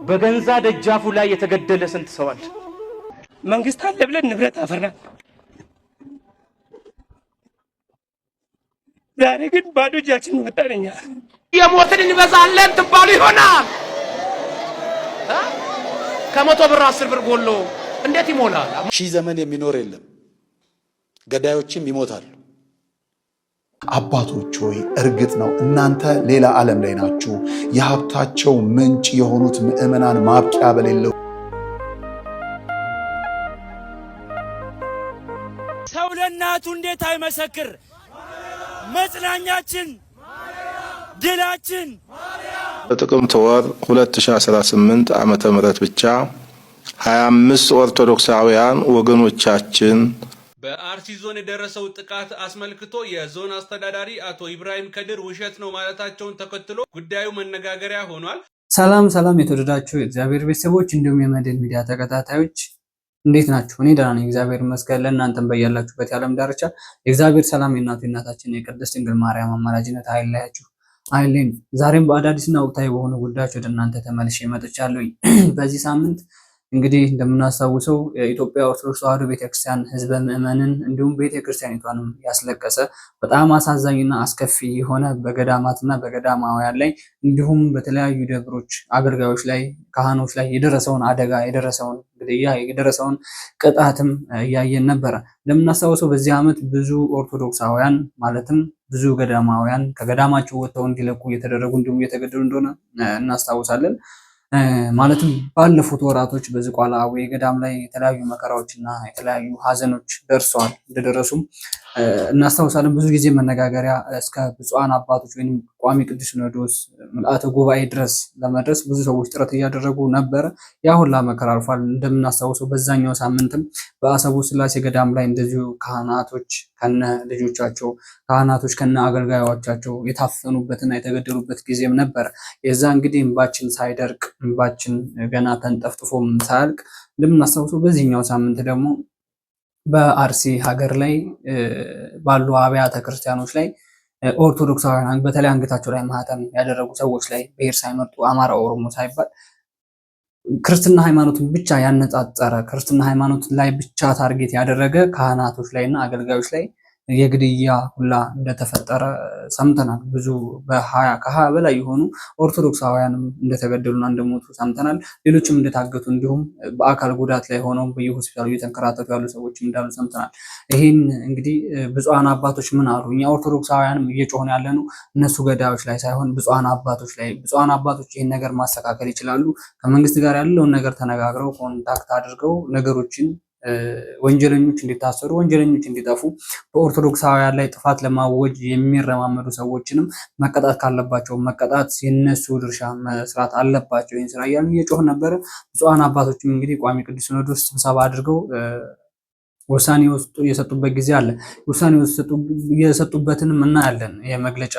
በገንዛ ደጃፉ ላይ የተገደለ ስንት ሰው አለ? መንግስት አለ ብለን ንብረት አፈራ። ዛሬ ግን ባዶ እጃችን ወጣንኛ። የሞትን እንበዛለን ትባሉ ይሆናል። ከመቶ ብር 10 ብር ጎሎ እንዴት ይሞላል? ሺህ ዘመን የሚኖር የለም፣ ገዳዮችም ይሞታሉ። አባቶች ሆይ እርግጥ ነው እናንተ ሌላ ዓለም ላይ ናችሁ። የሀብታቸው ምንጭ የሆኑት ምእመናን ማብቂያ በሌለው ሰው ለእናቱ እንዴት አይመሰክር? መጽናኛችን ድላችን በጥቅምት ወር 2018 ዓመተ ምህረት ብቻ 25 ኦርቶዶክሳውያን ወገኖቻችን በአርሲ ዞን የደረሰው ጥቃት አስመልክቶ የዞን አስተዳዳሪ አቶ ኢብራሂም ከድር ውሸት ነው ማለታቸውን ተከትሎ ጉዳዩ መነጋገሪያ ሆኗል። ሰላም የተወደዳችሁ የእግዚአብሔር ቤተሰቦች እንዲሁም የመድን ሚዲያ ተከታታዮች እንዴት ናችሁ? እኔ ደህና ነኝ፣ እግዚአብሔር ይመስገን። ለእናንተም በያላችሁበት የዓለም ዳርቻ የእግዚአብሔር ሰላም የእናታችን የቅድስት ድንግል ማርያም አማላጅነት አይለያችሁ አይለኝ። ዛሬም በአዳዲስና ወቅታዊ በሆኑ ጉዳዮች ወደ እናንተ ተመልሼ መጥቻለሁ። በዚህ ሳምንት እንግዲህ እንደምናስታውሰው የኢትዮጵያ ኦርቶዶክስ ተዋሕዶ ቤተክርስቲያን ህዝበ ምዕመንን እንዲሁም ቤተክርስቲያኒቷንም ያስለቀሰ በጣም አሳዛኝና አስከፊ የሆነ በገዳማትና በገዳማውያን ላይ እንዲሁም በተለያዩ ደብሮች አገልጋዮች ላይ ካህኖች ላይ የደረሰውን አደጋ የደረሰውን ግድያ የደረሰውን ቅጣትም እያየን ነበረ። እንደምናስታውሰው በዚህ ዓመት ብዙ ኦርቶዶክሳውያን ማለትም ብዙ ገዳማውያን ከገዳማቸው ወጥተው እንዲለቁ እየተደረጉ እንዲሁም እየተገደሉ እንደሆነ እናስታውሳለን። ማለትም ባለፉት ወራቶች በዝቋላ አዊ ገዳም ላይ የተለያዩ መከራዎችና የተለያዩ ሀዘኖች ደርሰዋል። እንደደረሱም እናስታውሳለን። ብዙ ጊዜ መነጋገሪያ እስከ ብፁዓን አባቶች ወይም ቋሚ ቅዱስ ሲኖዶስ ምልአተ ጉባኤ ድረስ ለመድረስ ብዙ ሰዎች ጥረት እያደረጉ ነበረ። ያ ሁላ መከራ አልፏል። እንደምናስታውሰው በዛኛው ሳምንትም በአሰቡ ስላሴ ገዳም ላይ እንደዚሁ ካህናቶች ከነ ልጆቻቸው ካህናቶች ከነ አገልጋዮቻቸው የታፈኑበትና የተገደሉበት ጊዜም ነበር። የዛ እንግዲህ እንባችን ሳይደርቅ እንባችን ገና ተንጠፍጥፎም ሳያልቅ እንደምናስታውሰው በዚህኛው ሳምንት ደግሞ በአርሲ ሀገር ላይ ባሉ አብያተ ክርስቲያኖች ላይ ኦርቶዶክሳውያን በተለይ አንገታቸው ላይ ማህተም ያደረጉ ሰዎች ላይ ብሔር ሳይመርጡ አማራ፣ ኦሮሞ ሳይባል ክርስትና ሃይማኖትን ብቻ ያነጻጸረ ክርስትና ሃይማኖት ላይ ብቻ ታርጌት ያደረገ ካህናቶች ላይና አገልጋዮች ላይ የግድያ ሁላ እንደተፈጠረ ሰምተናል። ብዙ ከ20 በላይ የሆኑ ኦርቶዶክሳውያንም እንደተገደሉና እንደሞቱ ሰምተናል። ሌሎችም እንደታገቱ እንዲሁም በአካል ጉዳት ላይ ሆነው በየሆስፒታሉ እየተንከራተቱ ያሉ ሰዎችም እንዳሉ ሰምተናል። ይህን እንግዲህ ብፁዓን አባቶች ምን አሉ? እኛ ኦርቶዶክሳውያንም እየጮህን ያለነው እነሱ ገዳዮች ላይ ሳይሆን ብፁዓን አባቶች ላይ። ብፁዓን አባቶች ይህን ነገር ማስተካከል ይችላሉ። ከመንግስት ጋር ያለውን ነገር ተነጋግረው ኮንታክት አድርገው ነገሮችን ወንጀለኞች እንዲታሰሩ ወንጀለኞች እንዲጠፉ በኦርቶዶክሳውያን ላይ ጥፋት ለማወጅ የሚረማመዱ ሰዎችንም መቀጣት ካለባቸው መቀጣት የነሱ ድርሻ መስራት አለባቸው። ይህን ስራ እያሉ እየጮህ ነበረ። ብፁዓን አባቶችም እንግዲህ ቋሚ ቅዱስ ሲኖዶስ ስብሰባ አድርገው ውሳኔ የሰጡበት ጊዜ አለ። ውሳኔ የሰጡበትንም እናያለን። የመግለጫ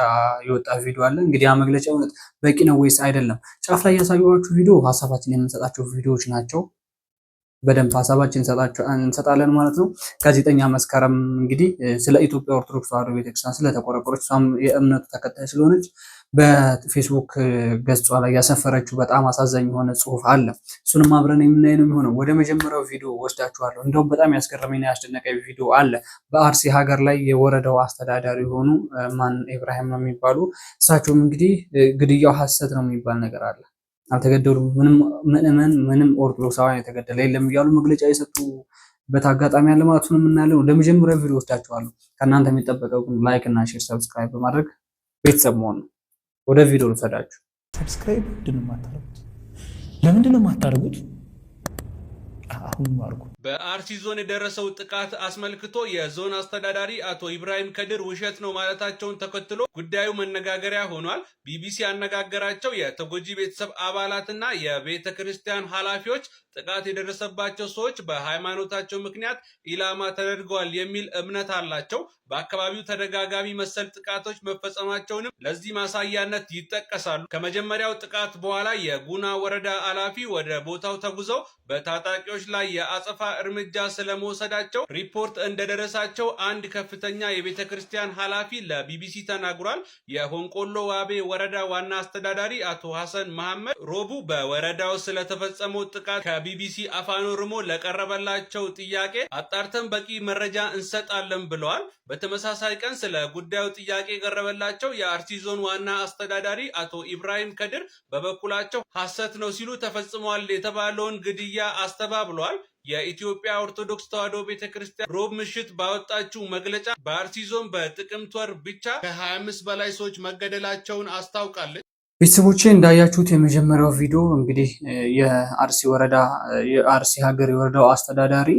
የወጣ ቪዲዮ አለ። እንግዲህ ያ መግለጫ እውነት በቂ ነው ወይስ አይደለም? ጫፍ ላይ ያሳየኋችሁ ቪዲዮ ሀሳባችን የምንሰጣቸው ቪዲዮዎች ናቸው። በደንብ ሀሳባችን እንሰጣለን ማለት ነው። ጋዜጠኛ መስከረም እንግዲህ ስለ ኢትዮጵያ ኦርቶዶክስ ተዋሕዶ ቤተክርስቲያን ስለተቆረቆረች እሷም የእምነቱ ተከታይ ስለሆነች በፌስቡክ ገጿ ላይ ያሰፈረችው በጣም አሳዛኝ የሆነ ጽሁፍ አለ። እሱንም አብረን የምናይ ነው የሚሆነው። ወደ መጀመሪያው ቪዲዮ ወስዳችኋለሁ። እንደውም በጣም ያስገረመኝና ያስደነቀኝ ቪዲዮ አለ። በአርሲ ሀገር ላይ የወረዳው አስተዳዳሪ የሆኑ ኢብራሂም ነው የሚባሉ እሳቸውም እንግዲህ ግድያው ሐሰት ነው የሚባል ነገር አለ፣ አልተገደሉም፣ ምንም ኦርቶዶክሳውያን የተገደለ የለም እያሉ መግለጫ የሰጡበት አጋጣሚ ያለ ማለት ነው የምናለው። ለመጀመሪያው ቪዲዮ ወስዳችኋለሁ። ከእናንተ የሚጠበቀው ግን ላይክ እና ሼር ሰብስክራይብ በማድረግ ቤተሰብ መሆን ነው። ወደ ቪዲዮ ልውሰዳችሁ። ሰብስክራይብ ለምንድን ነው የማታደርጉት? አሁን ማርኩ። በአርሲ ዞን የደረሰው ጥቃት አስመልክቶ የዞን አስተዳዳሪ አቶ ኢብራሂም ከድር ውሸት ነው ማለታቸውን ተከትሎ ጉዳዩ መነጋገሪያ ሆኗል። ቢቢሲ ያነጋገራቸው የተጎጂ ቤተሰብ አባላትና የቤተ ክርስቲያን ኃላፊዎች ጥቃት የደረሰባቸው ሰዎች በሃይማኖታቸው ምክንያት ኢላማ ተደርገዋል የሚል እምነት አላቸው። በአካባቢው ተደጋጋሚ መሰል ጥቃቶች መፈጸማቸውንም ለዚህ ማሳያነት ይጠቀሳሉ። ከመጀመሪያው ጥቃት በኋላ የጉና ወረዳ ኃላፊ ወደ ቦታው ተጉዘው በታጣቂዎች ላይ የአጸፋ እርምጃ ስለመውሰዳቸው ሪፖርት እንደደረሳቸው አንድ ከፍተኛ የቤተ ክርስቲያን ኃላፊ ለቢቢሲ ተናግሯል። የሆንቆሎ ዋቤ ወረዳ ዋና አስተዳዳሪ አቶ ሐሰን መሐመድ ሮቡ በወረዳው ስለተፈጸመው ጥቃት ከቢቢሲ አፋን ኦሮሞ ለቀረበላቸው ጥያቄ አጣርተን በቂ መረጃ እንሰጣለን ብለዋል። በተመሳሳይ ቀን ስለ ጉዳዩ ጥያቄ የቀረበላቸው የአርሲ ዞን ዋና አስተዳዳሪ አቶ ኢብራሂም ከድር በበኩላቸው ሐሰት ነው ሲሉ ተፈጽሟል የተባለውን ግድያ አስተባብለዋል። የኢትዮጵያ ኦርቶዶክስ ተዋሕዶ ቤተክርስቲያን ሮብ ምሽት ባወጣችው መግለጫ በአርሲ ዞን በጥቅምት ወር ብቻ ከ25 በላይ ሰዎች መገደላቸውን አስታውቃለች። ቤተሰቦቼ እንዳያችሁት የመጀመሪያው ቪዲዮ እንግዲህ የአርሲ ሀገር የወረዳው አስተዳዳሪ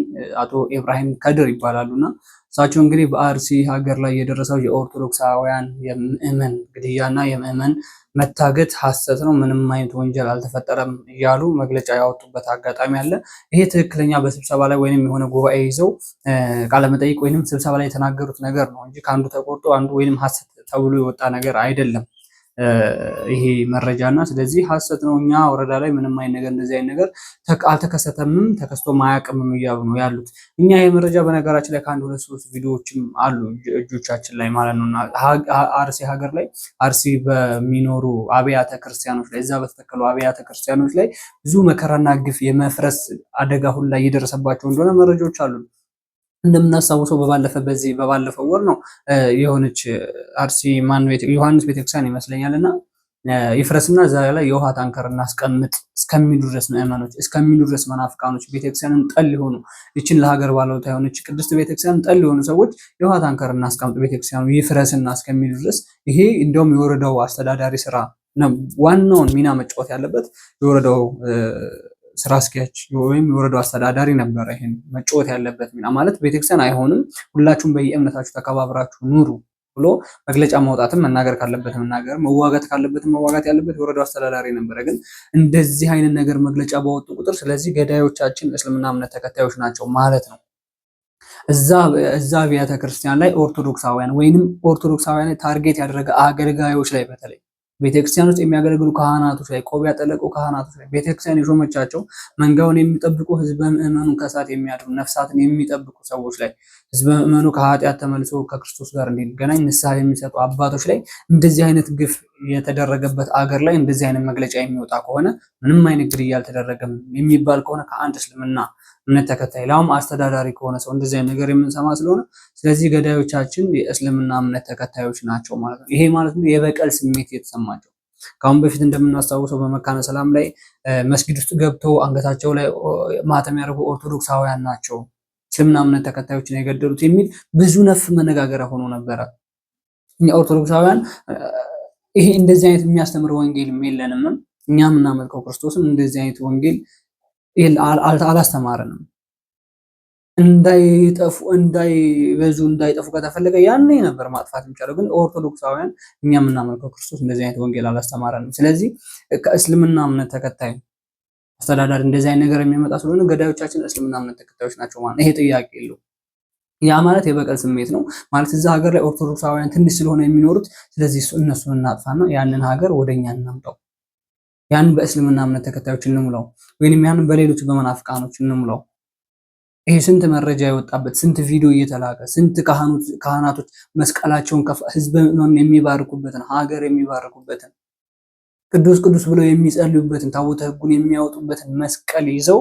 አቶ ኢብራሂም ከድር ይባላሉና እሳቸው እንግዲህ በአርሲ ሀገር ላይ የደረሰው የኦርቶዶክሳውያን የምዕመን ግድያና የምዕመን መታገት ሐሰት ነው፣ ምንም አይነት ወንጀል አልተፈጠረም እያሉ መግለጫ ያወጡበት አጋጣሚ አለ። ይሄ ትክክለኛ በስብሰባ ላይ ወይንም የሆነ ጉባኤ ይዘው ቃለመጠይቅ ወይንም ስብሰባ ላይ የተናገሩት ነገር ነው እንጂ ከአንዱ ተቆርጦ አንዱ ወይንም ሐሰት ተብሎ የወጣ ነገር አይደለም ይሄ መረጃና። ስለዚህ ሐሰት ነው፣ እኛ ወረዳ ላይ ምንም አይነት ነገር እንደዚህ አይነት ነገር አልተከሰተምም ተከስቶ ማያቅምም እያሉ ነው ያሉት። እኛ ይሄ መረጃ በነገራችን ላይ ከአንድ 2-3 ቪዲዮዎችም አሉ እጆቻችን ላይ ማለት ነው። አርሲ ሀገር ላይ አርሲ በሚኖሩ አብያተ ክርስቲያኖች ላይ እዛ በተተከሉ አብያተ ክርስቲያኖች ላይ ብዙ መከራና ግፍ የመፍረስ አደጋ ሁሉ ላይ እየደረሰባቸው እንደሆነ መረጃዎች አሉ። እንደምናስታውሰው በባለፈው ወር ነው የሆነች አርሲ ዮሐንስ ቤተክርስቲያን ይመስለኛልና ይፍረስና እዛ ላይ የውሃ ታንከር እናስቀምጥ እስከሚሉ ድረስ ምዕመኖች እስከሚሉ ድረስ መናፍቃኖች ቤተክርስቲያንን ጠል ሊሆኑ ይችን ለሀገር ባለውለታ የሆነች ቅድስት ቤተክርስቲያንን ጠል ሊሆኑ ሰዎች የውሃ ታንከር እናስቀምጥ ቤተክርስቲያኑ ይፍረስና እስከሚሉ ድረስ ይሄ እንደውም የወረዳው አስተዳዳሪ ስራ ነው። ዋናውን ሚና መጫወት ያለበት የወረዳው ስራ አስኪያጅ ወይም የወረዳው አስተዳዳሪ ነበረ። ይሄን መጫወት ያለበት ሚና ማለት ቤተክርስቲያን አይሆንም፣ ሁላችሁም በየእምነታችሁ ተከባብራችሁ ኑሩ ብሎ መግለጫ ማውጣትም መናገር ካለበት መናገር መዋጋት ካለበት መዋጋት ያለበት የወረዳው አስተዳዳሪ ነበረ። ግን እንደዚህ አይነት ነገር መግለጫ ባወጡ ቁጥር ስለዚህ ገዳዮቻችን እስልምና እምነት ተከታዮች ናቸው ማለት ነው። እዛ አብያተ ክርስቲያን ላይ ኦርቶዶክሳውያን ወይንም ኦርቶዶክሳውያን ላይ ታርጌት ያደረገ አገልጋዮች ላይ በተለይ ቤተክርስቲያን ውስጥ የሚያገለግሉ ካህናቶች ላይ ቆብ ያጠለቁ ካህናቶች ላይ ቤተክርስቲያን የሾመቻቸው መንጋውን የሚጠብቁ ህዝበ ምዕመኑን ከእሳት የሚያድኑ ነፍሳትን የሚጠብቁ ሰዎች ላይ ህዝበ ምዕመኑ ከኃጢአት ተመልሶ ከክርስቶስ ጋር እንዲገናኝ ንስሐ የሚሰጡ አባቶች ላይ እንደዚህ አይነት ግፍ የተደረገበት አገር ላይ እንደዚህ አይነት መግለጫ የሚወጣ ከሆነ ምንም አይነት ግድያ አልተደረገም የሚባል ከሆነ ከአንድ እስልምና እምነት ተከታይ ላውም አስተዳዳሪ ከሆነ ሰው እንደዚህ አይነት ነገር የምንሰማ ስለሆነ ስለዚህ ገዳዮቻችን የእስልምና እምነት ተከታዮች ናቸው ማለት ነው። ይሄ ማለት ነው የበቀል ስሜት የተሰማቸው ከአሁን በፊት እንደምናስታውሰው በመካነ ሰላም ላይ መስጊድ ውስጥ ገብተው አንገታቸው ላይ ማተም ያደረጉ ኦርቶዶክሳውያን ናቸው እስልምና እምነት ተከታዮችን የገደሉት የሚል ብዙ ነፍ መነጋገሪያ ሆኖ ነበረ። እኛ ኦርቶዶክሳውያን ይሄ እንደዚህ አይነት የሚያስተምር ወንጌል የለንም። እኛ የምናመልከው ክርስቶስን እንደዚህ አይነት ወንጌል አላስተማረንም። እንዳይጠፉ ከተፈለገ ያኔ ነበር ማጥፋት የሚቻለው። ግን ኦርቶዶክሳውያን እኛ የምናመልከው ክርስቶስ እንደዚህ አይነት ወንጌል አላስተማረንም። ስለዚህ ከእስልምና እምነት ተከታይ አስተዳዳሪ እንደዚህ አይነት ነገር የሚመጣ ስለሆነ ገዳዮቻችን እስልምና እምነት ተከታዮች ናቸው ማለት ይሄ ጥያቄ የለው። ያ ማለት የበቀል ስሜት ነው ማለት እዛ ሀገር ላይ ኦርቶዶክሳውያን ትንሽ ስለሆነ የሚኖሩት ስለዚህ እነሱን እናጥፋና ያንን ሀገር ወደኛ እናምጣው፣ ያን በእስልምና እምነት ተከታዮች እንሙላው፣ ወይንም ያን በሌሎች በመናፍቃኖች እንሙላው። ይሄ ስንት መረጃ የወጣበት ስንት ቪዲዮ እየተላከ ስንት ካህናቶች መስቀላቸውን ህዝብ የሚባርኩበትን ሀገር የሚባርኩበትን ቅዱስ ቅዱስ ብለው የሚጸልዩበትን ታቦተ ሕጉን የሚያወጡበትን መስቀል ይዘው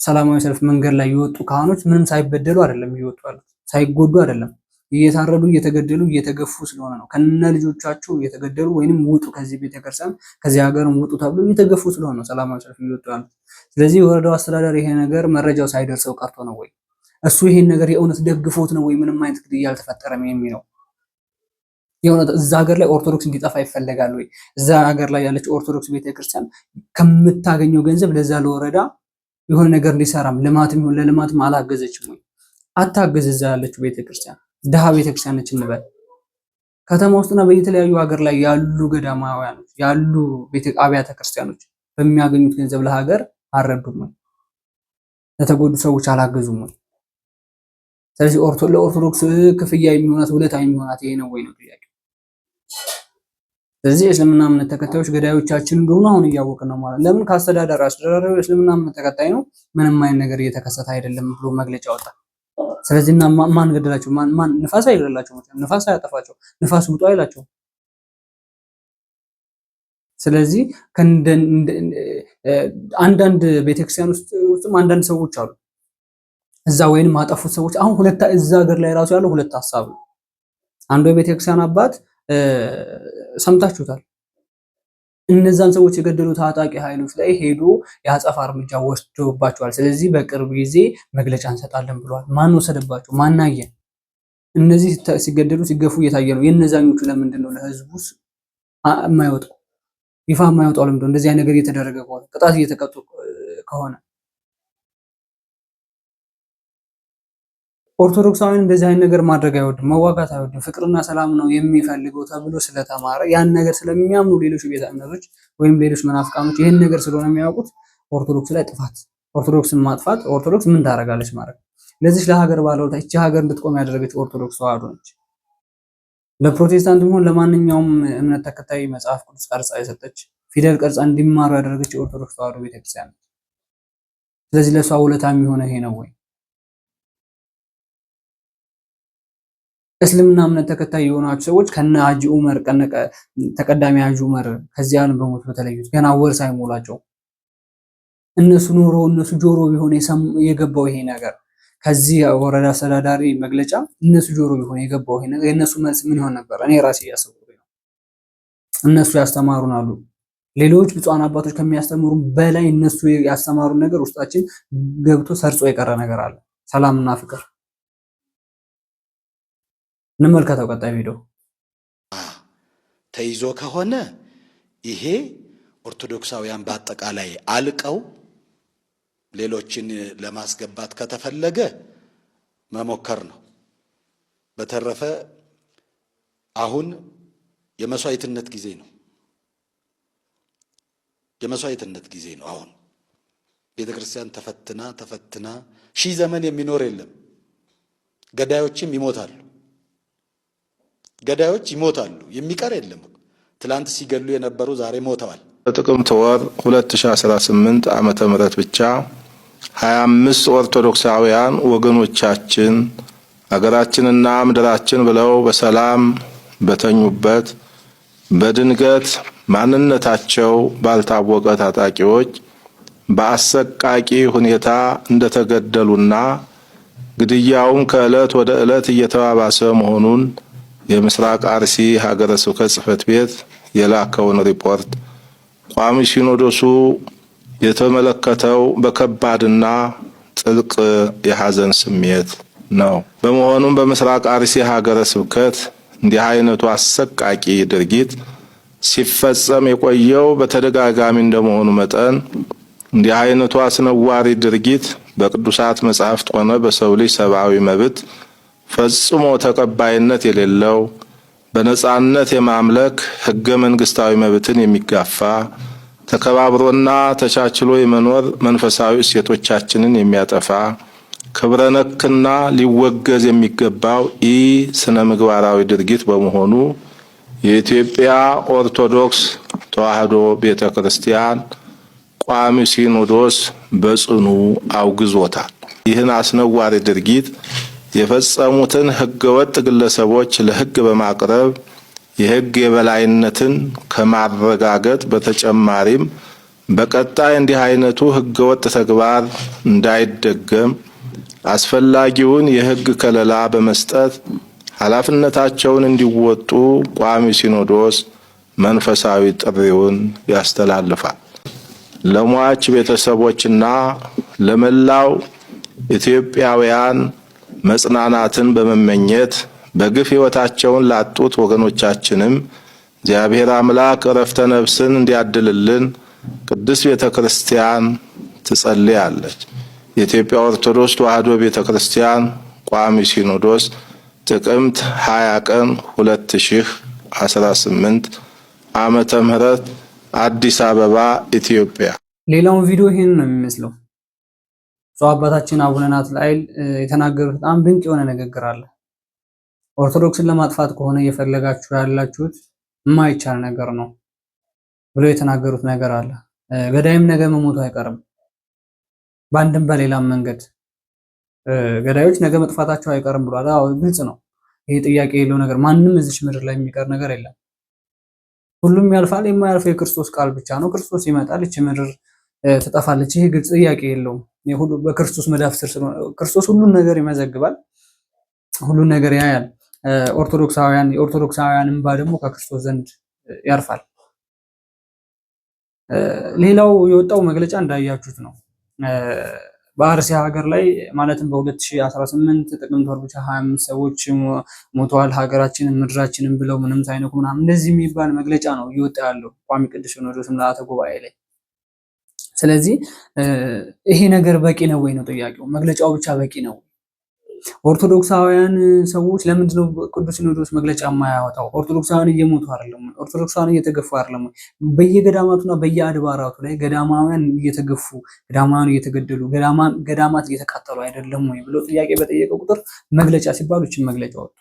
ሰላማዊ ሰልፍ መንገድ ላይ የወጡ ካህኖች ምንም ሳይበደሉ አይደለም እየወጡ ያሉት፣ ሳይጎዱ አይደለም፣ እየታረዱ እየተገደሉ እየተገፉ ስለሆነ ነው። ከነ ልጆቻቸው እየተገደሉ ወይንም ውጡ ከዚህ ቤተክርስቲያን ከዚህ ሀገርም ውጡ ተብሎ እየተገፉ ስለሆነ ነው ሰላማዊ ሰልፍ እየወጡ ያሉት። ስለዚህ የወረዳው አስተዳደር ይሄ ነገር መረጃው ሳይደርሰው ቀርቶ ነው ወይ እሱ ይሄን ነገር የእውነት ደግፎት ነው ወይ ምንም አይነት ግድያ አልተፈጠረም የሚለው የእውነት እዛ ሀገር ላይ ኦርቶዶክስ እንዲጠፋ ይፈልጋል ወይ? እዛ ሀገር ላይ ያለች ኦርቶዶክስ ቤተክርስቲያን ከምታገኘው ገንዘብ ለዛ ለወረዳ የሆነ ነገር እንዲሰራም ልማትም ይሁን ለልማትም አላገዘችም ወይ? አታገዝ። እዛ ያለችው ቤተክርስቲያን ደሃ ቤተክርስቲያን ነች እንበል። ከተማ ውስጥና በየተለያዩ ሀገር ላይ ያሉ ገዳማውያኖች ያሉ አብያተ ክርስቲያኖች በሚያገኙት ገንዘብ ለሀገር አልረዱም ወይ? ለተጎዱ ሰዎች አላገዙም ወይ? ስለዚህ ለኦርቶዶክስ ክፍያ የሚሆናት ውለታ የሚሆናት ይሄ ነው ወይ ነው ጥያቄ። ስለዚህ እስልምና እምነት ተከታዮች ገዳዮቻችን እንደሆኑ አሁን እያወቅን ነው ማለት። ለምን ከአስተዳዳሪው እስልምና እምነት ተከታይ ነው ምንም አይነት ነገር እየተከሰተ አይደለም ብሎ መግለጫ ወጣ። ስለዚህ እና ማን ገደላቸው? ማን ንፋስ አይገደላቸው? ንፋስ አያጠፋቸው፣ ንፋስ ውጡ አይላቸው። ስለዚህ አንዳንድ ቤተክርስቲያን ውስጥም አንዳንድ ሰዎች አሉ እዛ ወይንም አጠፉት ሰዎች። አሁን እዛ ሀገር ላይ ራሱ ያለው ሁለት ሐሳብ ነው። አንዱ የቤተክርስቲያን አባት ሰምታችሁታል፣ እነዛን ሰዎች የገደሉ ታጣቂ ኃይሎች ላይ ሄዶ የአጸፋ እርምጃ ወስዶባቸዋል። ስለዚህ በቅርብ ጊዜ መግለጫ እንሰጣለን ብለዋል። ማን ወሰደባቸው? ማናየ? እነዚህ ሲገደሉ ሲገፉ እየታየ ነው። የእነዛኞቹ ለምንድን ነው ለህዝቡ የማይወጣው? ይፋ የማይወጣው ለምንድን ነው? እንደዚህ አይነት ነገር እየተደረገ ከሆነ ቅጣት እየተቀጡ ከሆነ ኦርቶዶክሳውያን እንደዚህ አይነት ነገር ማድረግ አይወድም፣ መዋጋት አይወድም፣ ፍቅርና ሰላም ነው የሚፈልገው ተብሎ ስለተማረ ያን ነገር ስለሚያምኑ ሌሎች ቤተ እምነቶች ወይም ሌሎች መናፍቃኖች ይህን ነገር ስለሆነ የሚያውቁት ኦርቶዶክስ ላይ ጥፋት፣ ኦርቶዶክስን ማጥፋት፣ ኦርቶዶክስ ምን ታደርጋለች ማለት ነው። ለዚህ ለሀገር ባለውለታ እቺ ሀገር እንድትቆም ያደረገች ኦርቶዶክስ ተዋህዶ ነች። ለፕሮቴስታንት ቢሆን ለማንኛውም እምነት ተከታይ መጽሐፍ ቅዱስ ቀርጻ የሰጠች ፊደል ቀርጻ እንዲማሩ ያደረገች የኦርቶዶክስ ተዋህዶ ቤተክርስቲያን ነች። ስለዚህ ለሷ ውለታ የሚሆነው ይሄ ነው ወይ? እስልምና እምነት ተከታይ የሆናችሁ ሰዎች ከነ ሐጂ ዑመር ተቀዳሚ ሐጂ ዑመር ከዚህ ዓለም በሞት በተለዩት ገና ወር ሳይሞላቸው እነሱ ኑሮ እነሱ ጆሮ ቢሆን የገባው ይሄ ነገር ከዚህ ወረዳ አስተዳዳሪ መግለጫ እነሱ ጆሮ ቢሆን የገባው ይሄ ነገር የነሱ መልስ ምን ይሆን ነበር? እኔ ራሴ ያሰብኩት ነው። እነሱ ያስተማሩን አሉ። ሌሎች ብፁዓን አባቶች ከሚያስተምሩን በላይ እነሱ ያስተማሩን ነገር ውስጣችን ገብቶ ሰርጾ የቀረ ነገር አለ። ሰላምና ፍቅር እንመልከተው። ቀጣይ ቪዲዮ ተይዞ ከሆነ ይሄ ኦርቶዶክሳውያን በአጠቃላይ አልቀው ሌሎችን ለማስገባት ከተፈለገ መሞከር ነው። በተረፈ አሁን የመስዋዕትነት ጊዜ ነው። የመስዋዕትነት ጊዜ ነው። አሁን ቤተክርስቲያን ተፈትና ሺህ ዘመን የሚኖር የለም። ገዳዮችም ይሞታሉ። ገዳዮች ይሞታሉ። የሚቀር የለም። ትላንት ሲገሉ የነበሩ ዛሬ ሞተዋል። በጥቅምት ወር 2018 ዓመተ ምህረት ብቻ 25 ኦርቶዶክሳውያን ወገኖቻችን አገራችንና ምድራችን ብለው በሰላም በተኙበት በድንገት ማንነታቸው ባልታወቀ ታጣቂዎች በአሰቃቂ ሁኔታ እንደተገደሉና ግድያውም ከዕለት ወደ ዕለት እየተባባሰ መሆኑን የምስራቅ አርሲ ሀገረ ስብከት ጽሕፈት ቤት የላከውን ሪፖርት ቋሚ ሲኖዶሱ የተመለከተው በከባድና ጥልቅ የሐዘን ስሜት ነው። በመሆኑም በምስራቅ አርሲ ሀገረ ስብከት እንዲህ አይነቱ አሰቃቂ ድርጊት ሲፈጸም የቆየው በተደጋጋሚ እንደመሆኑ መጠን እንዲህ አይነቱ አስነዋሪ ድርጊት በቅዱሳት መጻሕፍት ሆነ በሰው ልጅ ሰብአዊ መብት ፈጽሞ ተቀባይነት የሌለው በነጻነት የማምለክ ሕገ መንግስታዊ መብትን የሚጋፋ ተከባብሮና ተቻችሎ የመኖር መንፈሳዊ እሴቶቻችንን የሚያጠፋ ክብረ ነክና ሊወገዝ የሚገባው ስነ ምግባራዊ ድርጊት በመሆኑ የኢትዮጵያ ኦርቶዶክስ ተዋሕዶ ቤተክርስቲያን ቋሚ ሲኖዶስ በጽኑ አውግዞታል። ይህን አስነዋሪ ድርጊት የፈጸሙትን ህገወጥ ግለሰቦች ለህግ በማቅረብ የህግ የበላይነትን ከማረጋገጥ በተጨማሪም በቀጣይ እንዲህ አይነቱ ህገወጥ ተግባር እንዳይደገም አስፈላጊውን የህግ ከለላ በመስጠት ኃላፊነታቸውን እንዲወጡ ቋሚ ሲኖዶስ መንፈሳዊ ጥሪውን ያስተላልፋል። ለሟች ቤተሰቦችና ለመላው ኢትዮጵያውያን መጽናናትን በመመኘት በግፍ ሕይወታቸውን ላጡት ወገኖቻችንም እግዚአብሔር አምላክ ዕረፍተ ነፍስን እንዲያድልልን ቅድስት ቤተክርስቲያን ትጸልያለች። የኢትዮጵያ ኦርቶዶክስ ተዋሕዶ ቤተክርስቲያን ቋሚ ሲኖዶስ ጥቅምት 20 ቀን 2018 ዓመተ ምህረት አዲስ አበባ ኢትዮጵያ። ሌላውን ቪዲዮ ይሄን ነው የሚመስለው። አባታችን አቡነ ናትናኤል የተናገሩት በጣም ድንቅ የሆነ ንግግር አለ። ኦርቶዶክስን ለማጥፋት ከሆነ እየፈለጋችሁ ያላችሁት የማይቻል ነገር ነው ብለው የተናገሩት ነገር አለ። ገዳይም ነገ መሞቱ አይቀርም በአንድም በሌላም መንገድ ገዳዮች ነገ መጥፋታቸው አይቀርም ብሏል። አዎ ግልጽ ነው። ይሄ ጥያቄ የለው ነገር ማንም እዚች ምድር ላይ የሚቀር ነገር የለም። ሁሉም ያልፋል። የማያልፈው የክርስቶስ ቃል ብቻ ነው። ክርስቶስ ይመጣል፣ እቺ ምድር ትጠፋለች። ይሄ ግልጽ ጥያቄ የለውም። ሁሉ በክርስቶስ መዳፍ ስር ስለሆነ ክርስቶስ ሁሉን ነገር ይመዘግባል፣ ሁሉን ነገር ያያል። የኦርቶዶክሳውያን እንባ ደግሞ ከክርስቶስ ዘንድ ያርፋል። ሌላው የወጣው መግለጫ እንዳያችሁት ነው። በአርሲ ሀገር ላይ ማለትም በ2018 ጥቅምት ወር ብቻ 25 ሰዎች ሞተዋል፣ ሀገራችንን ምድራችንን ብለው ምንም ሳይነኩ ምናምን እንደዚህ የሚባል መግለጫ ነው እየወጣ ያለው ቋሚ ቅዱስ ሲኖዶስ ምልዓተ ጉባኤ ላይ። ስለዚህ ይሄ ነገር በቂ ነው ወይ ነው ጥያቄው። መግለጫው ብቻ በቂ ነው? ኦርቶዶክሳውያን ሰዎች ለምንድን ነው ቅዱስ ሲኖዶስ መግለጫ የማያወጣው? ኦርቶዶክሳውያን እየሞቱ አይደለም? ኦርቶዶክሳውያን እየተገፉ አይደለም? በየገዳማቱና በየአድባራቱ ላይ ገዳማውያን እየተገፉ፣ ገዳማውያን እየተገደሉ፣ ገዳማት እየተቃጠሉ አይደለም ወይ ብሎ ጥያቄ በጠየቀው ቁጥር መግለጫ ሲባሉ እችን መግለጫ ወጡ።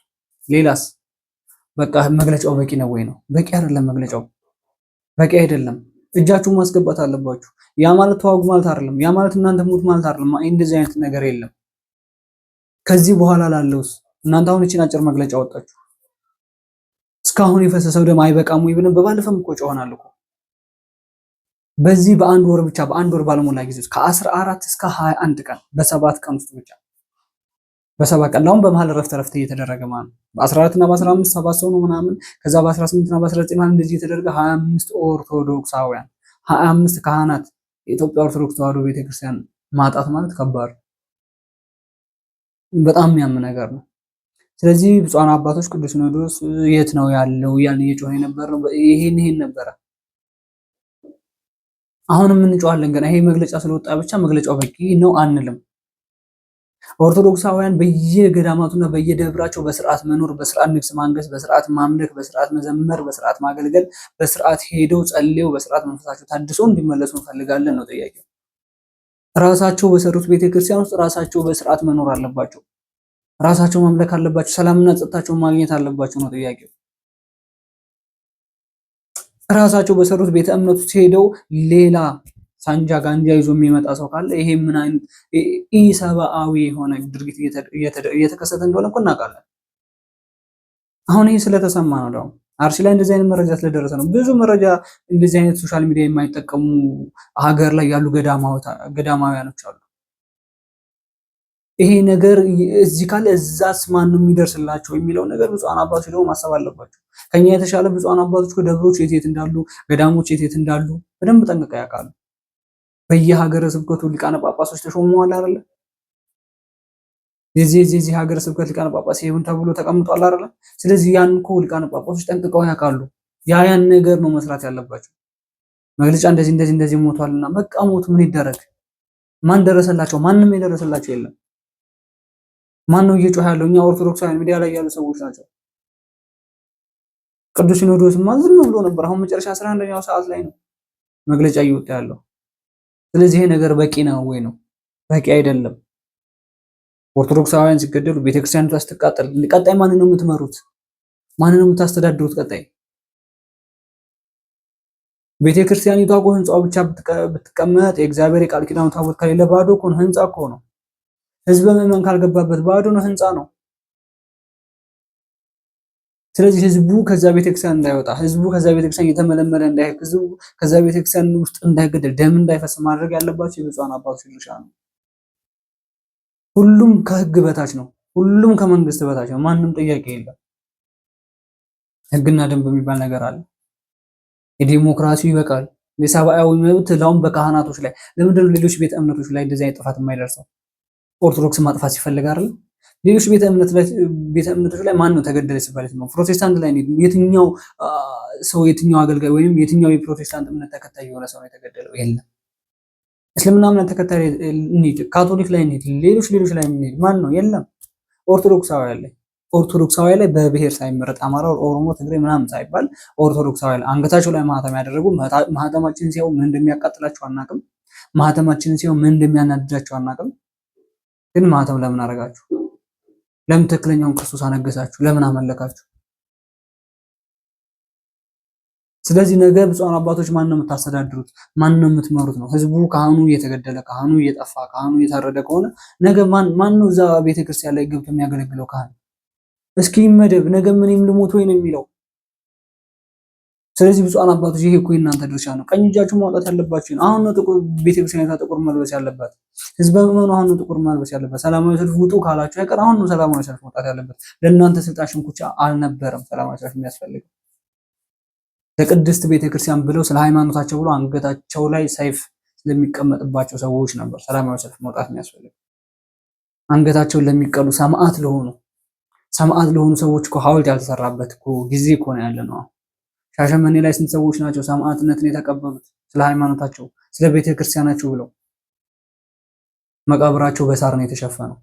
ሌላስ? በቃ መግለጫው በቂ ነው ወይ ነው? በቂ አይደለም። መግለጫው በቂ አይደለም። እጃችሁን ማስገባት አለባችሁ። ያ ማለት ተዋጉ ማለት አይደለም። ያ ማለት እናንተ ሞት ማለት አይደለም። እንደዚህ አይነት ነገር የለም። ከዚህ በኋላ ላለውስ እናንተ አሁን እቺን አጭር መግለጫ ወጣችሁ። እስካሁን የፈሰሰው ደም አይበቃም ወይ ብለን በባለፈም እኮ ጮኸናል እኮ። በዚህ በአንድ ወር ብቻ በአንድ ወር ባለሞላ ጊዜ ውስጥ ከ14 እስከ 21 ቀን በ7 ቀን ውስጥ ብቻ በ7 ቀን አሁን በመሀል ረፍት እየተደረገ ማለት ነው። በ14 እና በ15 7 ሰው ነው ምናምን፣ ከዛ በ18 እና በ19 ማለት እንደዚህ እየተደረገ 25 ኦርቶዶክሳውያን 25 ካህናት የኢትዮጵያ ኦርቶዶክስ ተዋሕዶ ቤተክርስቲያን ማጣት ማለት ከባድ በጣም የሚያም ነገር ነው። ስለዚህ ብፁዓን አባቶች ቅዱስ ሲኖዶስ የት ነው ያለው እያልን እየጮኸ የነበረው ይሄን ነበረ። አሁንም እንጮሃለን ገና። ይሄ መግለጫ ስለወጣ ብቻ መግለጫው በቂ ነው አንልም። ኦርቶዶክሳውያን በየገዳማቱና በየደብራቸው በስርዓት መኖር፣ በስርዓት ንግስ ማንገስ፣ በስርዓት ማምለክ፣ በስርዓት መዘመር፣ በስርዓት ማገልገል፣ በስርዓት ሄደው ጸልየው በስርዓት መንፈሳቸው ታድሶ እንዲመለሱ እንፈልጋለን ነው ጥያቄው። ራሳቸው በሰሩት ቤተክርስቲያን ውስጥ ራሳቸው በስርዓት መኖር አለባቸው። ራሳቸው ማምለክ አለባቸው። ሰላምና ጸጥታቸውን ማግኘት አለባቸው ነው ጥያቄው። ራሳቸው በሰሩት ቤተ እምነት ውስጥ ሄደው ሌላ ሳንጃ ጋንጃ ይዞ የሚመጣ ሰው ካለ ይሄ ምን አይነት ኢሰብአዊ የሆነ ድርጊት እየተከሰተ እንደሆነ እኮ እናውቃለን። አሁን ይሄ ስለተሰማ ነው ደግሞ አርሲ ላይ እንደዚህ አይነት መረጃ ስለደረሰ ነው። ብዙ መረጃ እንደዚህ አይነት ሶሻል ሚዲያ የማይጠቀሙ ሀገር ላይ ያሉ ገዳማውያኖች አሉ። ይሄ ነገር እዚህ ካለ እዛስ ማን ነው የሚደርስላቸው የሚለው ነገር ብፁዓን አባቶች ደግሞ ማሰብ አለባቸው። ከኛ የተሻለ ብፁዓን አባቶች ደብሮች የት እንዳሉ፣ ገዳሞች የት እንዳሉ በደንብ ጠንቅቀው ያውቃሉ። በየሀገረ ስብከቱ ሊቃነ ጳጳሶች ተሾመዋል አይደለ? የዚህ ሀገረ ስብከት ሊቃነ ጳጳስ ይሁን ተብሎ ተቀምጧል አይደለ? ስለዚህ ያን እኮ ሊቃነ ጳጳሶች ጠንቅቀው ያውቃሉ። ያን ነገር ነው መስራት ያለባቸው። መግለጫ እንደዚህ ሞቷልና በቃ ሞቱ ምን ይደረግ? ማን ደረሰላቸው? ማንም የደረሰላቸው የለም። ማን ነው እየጮኸ ያለው? እኛ ኦርቶዶክሳውያን ሚዲያ ላይ ያሉ ሰዎች ናቸው። ቅዱስ ሲኖዶስማ ዝም ብሎ ነበር። አሁን መጨረሻ 11ኛው ሰዓት ላይ ነው መግለጫ እየወጣ ያለው። ስለዚህ ይሄ ነገር በቂ ነው ወይ ነው? በቂ አይደለም። ኦርቶዶክሳውያን ሲገደሉ፣ ቤተክርስቲያኒቷ ስትቃጠል፣ ቀጣይ ማንን ነው የምትመሩት? ማንን ነው የምታስተዳድሩት? ቀጣይ ቤተክርስቲያኒቷ እኮ ህንጻው ብቻ ብትቀመጥ የእግዚአብሔር የቃል ኪዳኑ ታቦት ከሌለ ባዶ እኮ ነው። ህንጻ እኮ ነው። ህዝበ ምዕመን ካልገባበት ባዶ ነው፣ ህንጻ ነው። ስለዚህ ህዝቡ ከዛ ቤተክርስቲያን እንዳይወጣ፣ ህዝቡ ከዛ ቤተክርስቲያን እየተመለመለ እንዳይሄድ፣ ህዝቡ ከዛ ቤተክርስቲያን ውስጥ እንዳይገደል፣ ደም እንዳይፈስ ማድረግ ያለባቸው የብፁዓን አባቶች ድርሻ ነው። ሁሉም ከህግ በታች ነው። ሁሉም ከመንግስት በታች ነው። ማንም ጥያቄ የለም። ህግና ደንብ የሚባል ነገር አለ። የዲሞክራሲው ይበቃል። የሰብአዊ መብት ላውም በካህናቶች ላይ ለምንድን ነው ሌሎች ቤተ እምነቶች ላይ እንደዚህ አይነት ጥፋት የማይደርሰው? ኦርቶዶክስ ማጥፋት ሲፈልግ አይደል? ሌሎች ቤተ እምነቶች ላይ ማን ነው ተገደለ ሲባል ነው? ፕሮቴስታንት ላይ ነው የትኛው ሰው የትኛው አገልጋይ ወይም የትኛው የፕሮቴስታንት እምነት ተከታይ የሆነ ሰው ነው የተገደለው? የለም። እስልምና እምነት ተከታይ እንሂድ፣ ካቶሊክ ላይ እንሂድ፣ ሌሎች ላይ እንሂድ፣ ማን ነው? የለም። ኦርቶዶክሳዊ ላይ በብሔር ሳይመረጥ አማራ፣ ኦሮሞ፣ ትግሬ ምናምን ሳይባል ኦርቶዶክሳዊ ላይ አንገታቸው ላይ ማህተም ያደረጉ ማህተማችንን ሲያዩ ምን እንደሚያቃጥላቸው አናቅም። ማህተማችንን ሲያዩ ምን እንደሚያናድዳቸው አናቅም። ግን ማህተም ለምን አረጋችሁ? ለምን ትክክለኛውን ክርስቶስ አነገሳችሁ? ለምን አመለካችሁ? ስለዚህ ነገ ብፁዓን አባቶች ማን ነው የምታስተዳድሩት? ማን ነው የምትመሩት ነው። ህዝቡ ካህኑ እየተገደለ ካህኑ እየጠፋ ካህኑ እየታረደ ከሆነ ነገ ማን ነው እዛ ቤተክርስቲያን ላይ ገብቶ የሚያገለግለው ካህን? እስኪ ይመደብ። ነገ ምንም ልሞት ወይ ነው የሚለው። ስለዚህ ብፁዓን አባቶች ይሄ እኮ የእናንተ ድርሻ ነው። ቀኝ እጃችሁ ማውጣት ያለባችሁ ነው። አሁን ነው ጥቁር ቤተክርስቲያን ጥቁር መልበስ ያለባት። ህዝበ ምዕመኑ አሁን ነው ጥቁር መልበስ ያለበት። ሰላማዊ ሰልፍ ውጡ ካላችሁ አይቀር አሁን ነው ሰላማዊ ሰልፍ መውጣት ያለበት። ለእናንተ ስልጣን ሽንኩቻ አልነበረም ሰላማዊ ሰልፍ የሚያስፈልገው። ለቅድስት ቤተክርስቲያን ብለው ስለ ሃይማኖታቸው ብለው አንገታቸው ላይ ሰይፍ ስለሚቀመጥባቸው ሰዎች ነበር ሰላማዊ ሰልፍ መውጣት የሚያስፈልገው። አንገታቸውን ለሚቀሉ ሰማዕት ለሆኑ ሰዎች እኮ ሐውልት ያልተሰራበት እኮ ጊዜ እኮ ነው ያለ ነው። ሻሸመኔ ላይ ስንት ሰዎች ናቸው ሰማዕትነትን የተቀበሉት ስለ ሃይማኖታቸው ስለ ቤተክርስቲያናቸው ብለው? መቃብራቸው በሳር ነው የተሸፈነው።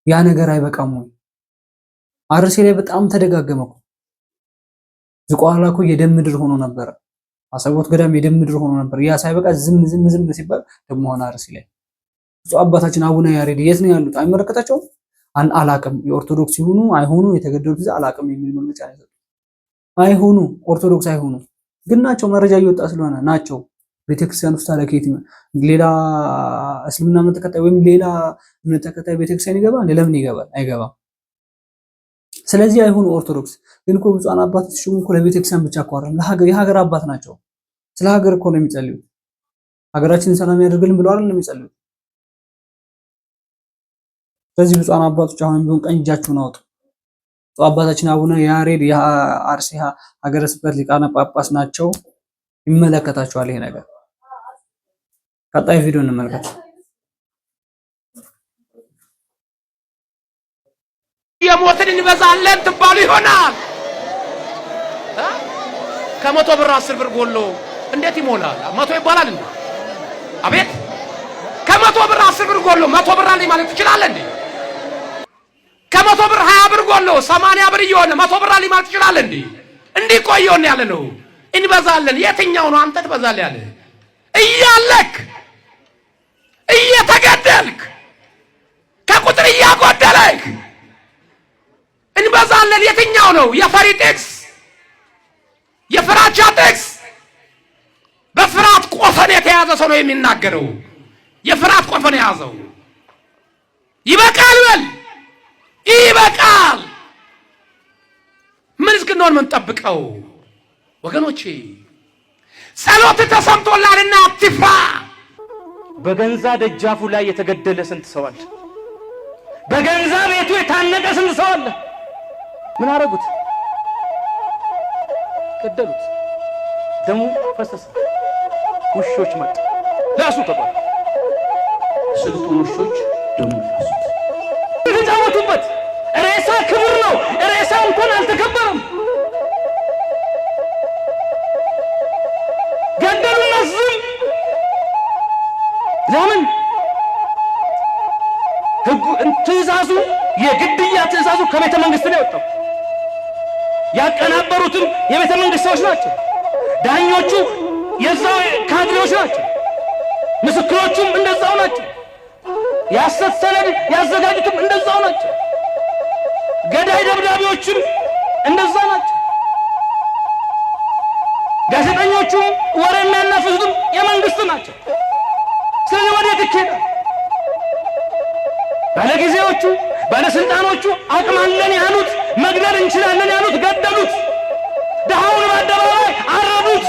ያ ነገር አይበቃም ወይ? አርሲ ላይ በጣም ተደጋገመ እኮ። ዝቋላ እኮ የደም ምድር ሆኖ ነበር። አሰቦት ገዳም የደም ምድር ሆኖ ነበር። ያ ሳይበቃ ዝም ሲባል ደግሞ ሆነ አርሲ ላይ። ብፁዕ አባታችን አቡነ ያሬድ የት ነው ያሉት? አይመለከታቸውም? አላቅም የኦርቶዶክስ ይሁኑ አይሆኑ የተገደሉት አላቅም የሚል መግለጫ ነው። አይሆኑ ኦርቶዶክስ አይሆኑ ግን ናቸው። መረጃ እየወጣ ስለሆነ ናቸው። ቤተክርስቲያን ውስጥ ታለከት ሌላ እስልምና እምነት ተከታይ ወይም ሌላ እምነት ተከታይ ቤተክርስቲያን ይገባል? ለምን ይገባል? አይገባም። ስለዚህ አይሆኑ ኦርቶዶክስ ግን እኮ ብፁዓን አባቶች ሲሾሙ እኮ ለቤተክርስቲያን ብቻ እኮ አይደለም የሀገር አባት ናቸው። ስለ ሀገር እኮ ነው የሚጸልዩት። ሀገራችንን ሰላም ያደርግልን ብለው አይደል የሚጸልዩት። ስለዚህ ብፁዓን አባቶች አሁን ቢሆን ቀኝ እጃችሁን አውጡ። ብፁዕ አባታችን አቡነ ያሬድ የአርሲ ሀገረ ስብከት ሊቃነ ጳጳስ ናቸው። ይመለከታቸዋል ይሄ ነገር። ቀጣይ ቪዲዮ እንመልከት። የሞትን እንበዛለን ትባሉ ይሆናል። ከመቶ ብር 10 ብር ጎሎ እንዴት ይሞላል? መቶ ይባላል እንዴ? አቤት ከመቶ ብር 10 ብር ጎሎ 100 ብር አለኝ ማለት ትችላለህ እንዴ? ከመቶ ብር 20 ብር ጎሎ 80 ብር እየሆነ 100 ብር አለኝ ማለት ትችላለህ እንዴ? እንዲህ ቆየውን ያለ ነው። እንበዛለን። የትኛው ነው አንተ ትበዛለህ ያለ? እያለክ እየተገደልክ ከቁጥር እያጎደለክ እንበዛለን። የትኛው ነው? የፈሪ ጥቅስ የፍራቻ ጥቅስ። በፍርሃት ቆፈን የተያዘ ሰው ነው የሚናገረው። የፍርሃት ቆፈን የያዘው ይበቃል በል ይበቃል። ምን እስክንሆን ምን ጠብቀው ወገኖቼ? ጸሎት ተሰምቶላልና አትፍራ። በገንዛ ደጃፉ ላይ የተገደለ ስንት ሰው አለ? በገንዛ ቤቱ የታነቀ ስንት ሰው አለ? ምን አረጉት? ገደሉት። ደሙ ፈሰሰ። ውሾች መጡ ላሱ ተባለ። ስልጡን ውሾች ደሙ ላሱት። ተጫወቱበት። ሬሳ ክብር ነው። ሬሳ እንኳን አልተከበረም። ገደሉና ዝም። ለምን? ህጉ ትእዛዙ የግድያ ትእዛዙ ከቤተ መንግስት ነው የወጣው። ያቀናበሩትም የቤተ መንግስት ሰዎች ናቸው። ዳኞቹ የዛው ካድሬዎች ናቸው። ምስክሮቹም እንደዛው ናቸው። የሐሰት ሰነድ ያዘጋጁትም እንደዛው ናቸው። ገዳይ ደብዳቤዎችም እንደዛ ናቸው። ጋዜጠኞቹም ወሬ የሚያናፍሱትም የመንግስት ናቸው። ስለዚህ ወዴት ይኬዳል? ባለጊዜዎቹ ባለስልጣኖቹ አቅም አለን ያሉት መግደል እንችላለን ያሉት ገደሉት። ድሃውን በአደባባይ አረዱት።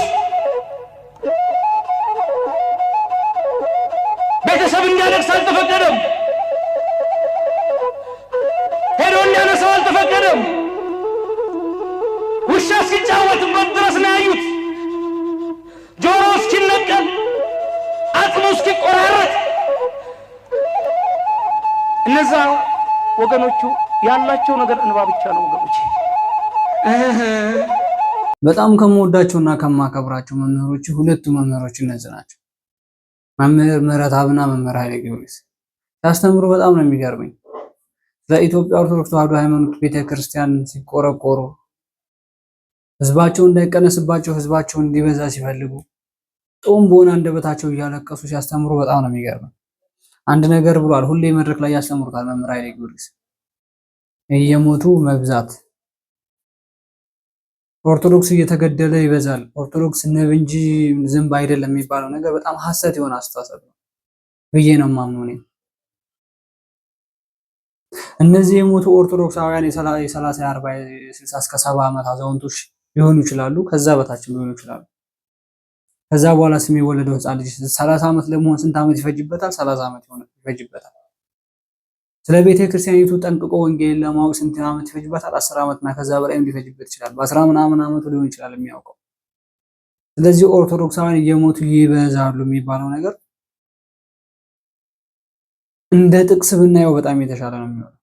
ቤተሰብ እንዲያለቅስ አልተፈቀደም። ሄዶ እንዲያነሳው አልተፈቀደም። ውሻ እስኪጫወትበት ድረስ ነው ያዩት። ጆሮ እስኪነቀል አጽሙ እስኪቆራረጥ እነዛ ወገኖቹ ያላቸው ነገር እንባ ብቻ ነው ወገኖች። በጣም ከምወዳቸውና ከማከብራቸው መምህሮች ሁለቱ መምህሮች እነዚህ ናቸው። መምህር ምህረተአብና መምህር ኃይለ ጊዮርጊስ ሲያስተምሩ በጣም ነው የሚገርመኝ። ለኢትዮጵያ ኦርቶዶክስ ተዋሕዶ ሃይማኖት ቤተክርስቲያን ሲቆረቆሩ ህዝባቸው እንዳይቀነስባቸው ህዝባቸው እንዲበዛ ሲፈልጉ ጦም በሆነ አንደበታቸው እያለቀሱ ሲያስተምሩ በጣም ነው የሚገርመኝ። አንድ ነገር ብሏል። ሁሌ መድረክ ላይ ያስተምሩታል መምህር ኃይለ ጊዮርጊስ እየሞቱ መብዛት ኦርቶዶክስ እየተገደለ ይበዛል፣ ኦርቶዶክስ ንብ እንጂ ዝንብ አይደለም የሚባለው ነገር በጣም ሐሰት የሆነ አስተሳሰብ ነው ብዬ ነው የማምነው እኔ። እነዚህ የሞቱ ኦርቶዶክሳውያን የ30፣ 40፣ 60 እስከ 70 ዓመት አዛውንቶች ሊሆኑ ይችላሉ፣ ከዛ በታችም ሊሆኑ ይችላሉ። ከዛ በኋላ ስም የወለደው ህፃን ልጅ 30 ዓመት ለመሆን ስንት ዓመት ይፈጅበታል? 30 ዓመት ይፈጅበታል። ስለ ቤተ ክርስቲያኒቱ ጠንቅቆ ወንጌል ለማወቅ ስንት ዓመት ይፈጅበታል? 10 ዓመት እና ከዛ በላይ ሊፈጅበት ይችላል። በ10 ምናምን ዓመቱ ሊሆን ይችላል የሚያውቀው። ስለዚህ ኦርቶዶክሳውያን እየሞቱ ይበዛሉ የሚባለው ነገር እንደ ጥቅስ ብናየው በጣም የተሻለ ነው የሚሆነው።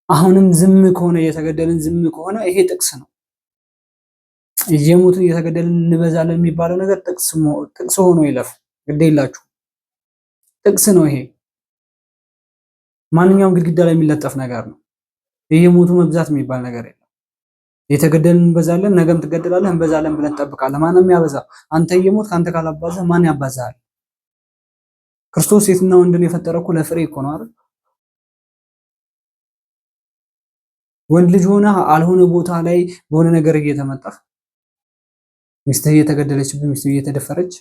አሁንም ዝም ከሆነ እየተገደልን ዝም ከሆነ ይሄ ጥቅስ ነው። እየሞቱ እየተገደልን እንበዛለን የሚባለው ነገር ጥቅስ ሆኖ ይለፍ፣ ግድ የላችሁ ጥቅስ ነው ይሄ። ማንኛውም ግድግዳ ላይ የሚለጠፍ ነገር ነው። እየሞቱ መብዛት የሚባል ነገር የለም። እየተገደልን እንበዛለን፣ ነገም ትገደላለህ፣ እንበዛለን ብለን ትጠብቃለህ። ማንም ያበዛ አንተ እየሞት ካንተ ካላባዛህ ማን ያባዛሃል? ክርስቶስ ሴትና ወንድን የፈጠረው እኮ ለፍሬ እኮ ነው አይደል? ወንድ ልጅ ሆነ አልሆነ ቦታ ላይ በሆነ ነገር እየተመጣህ ሚስትህ እየተገደለችብህ፣ ሚስትህ እየተደፈረች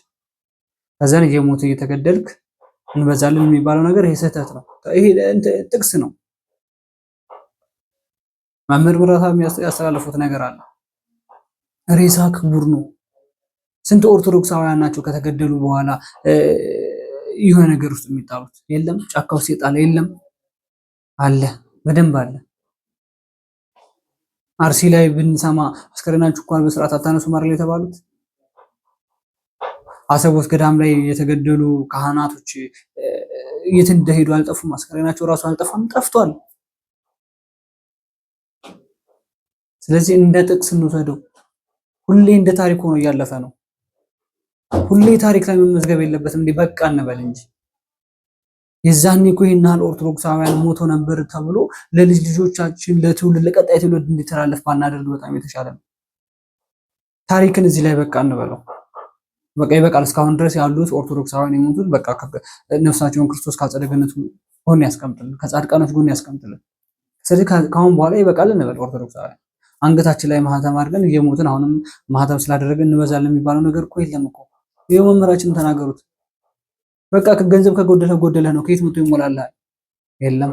ከዛን እየሞቱ እየተገደልክ እንበዛለን የሚባለው ነገር ይሄ ስህተት ነው። ይሄ ጥቅስ ነው። መምህር ምራታ ያስተላለፉት ነገር አለ። ሬሳ ክቡር ነው። ስንት ኦርቶዶክሳውያን ናቸው ከተገደሉ በኋላ የሆነ ነገር ውስጥ የሚጣሉት? የለም። ጫካ ውስጥ የጣለ የለም? አለ፣ በደንብ አለ። አርሲ ላይ ብንሰማ አስከሬናችሁ እንኳን በስርዓት አታነሱ ማር ላይ የተባሉት። አሰቦት ገዳም ላይ የተገደሉ ካህናቶች የት እንደሄዱ አልጠፉም። አስከሬናቸው ራሱ አልጠፋም፣ ጠፍቷል። ስለዚህ እንደ ጥቅስ እንውሰደው። ሁሌ እንደ ታሪክ ሆኖ እያለፈ ነው። ሁሌ ታሪክ ላይ መመዝገብ የለበትም። እንዴ በቃ እንበል እንጂ የዛኔ እኮ ይሄን ያህል ኦርቶዶክሳውያን ሞቶ ነበር ተብሎ ለልጅ ልጆቻችን ለትውልድ ለቀጣይ ትውልድ እንዲተላለፍ ባናደርግ በጣም የተሻለ ነው። ታሪክን እዚህ ላይ በቃ እንበለው። በቃ ይበቃል። እስካሁን ድረስ ያሉት ኦርቶዶክሳውያን የሞቱት በቃ ነፍሳቸውን ክርስቶስ ከአጸደ ገነቱ ጎን ያስቀምጥልን፣ ከጻድቃኖች ጎን ያስቀምጥልን። ስለዚህ ካሁን በኋላ ይበቃል እንበል። ኦርቶዶክሳውያን አንገታችን ላይ ማህተም አድርገን እየሞትን አሁንም ማህተም ስላደረገን እንበዛለን የሚባለው ነገር እኮ የለም እኮ። ይሄው መምህራችን ተናገሩት። በቃ ገንዘብ ከጎደለ ጎደለ ነው። ከየት መቶ ይሞላልሃል? የለም።